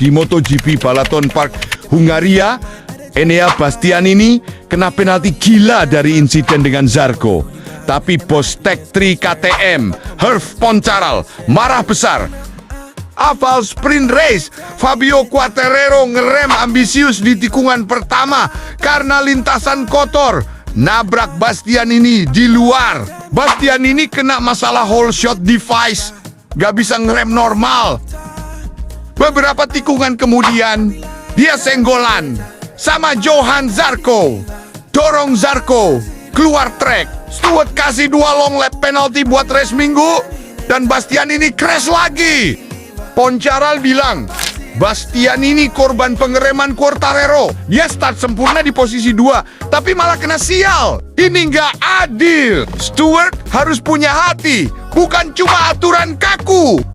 di MotoGP Balaton Park, Hungaria, Enea Bastianini kena penalti gila dari insiden dengan Zarco. Tapi bos Tech 3 KTM, Herve Poncharal, marah besar. Awal sprint race, Fabio Quartararo ngerem ambisius di tikungan pertama karena lintasan kotor. Nabrak Bastianini di luar. Bastianini kena masalah whole shot device, gak bisa ngerem normal. Beberapa tikungan kemudian, dia senggolan sama Johan Zarco. Dorong Zarco keluar track. Stewart kasih 2 long lap penalti buat race Minggu, dan Bastianini crash lagi. Poncharal bilang, Bastianini korban pengereman Quartararo. Dia start sempurna di posisi 2, tapi malah kena sial. Ini nggak adil. Stewart harus punya hati, bukan cuma aturan kaku.